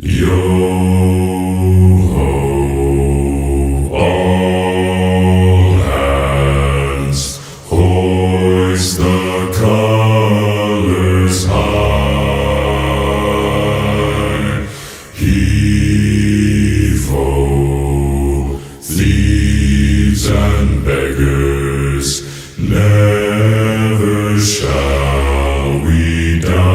Yo ho, all hands, hoist the colors high. Heave ho, thieves and beggars, never shall we die.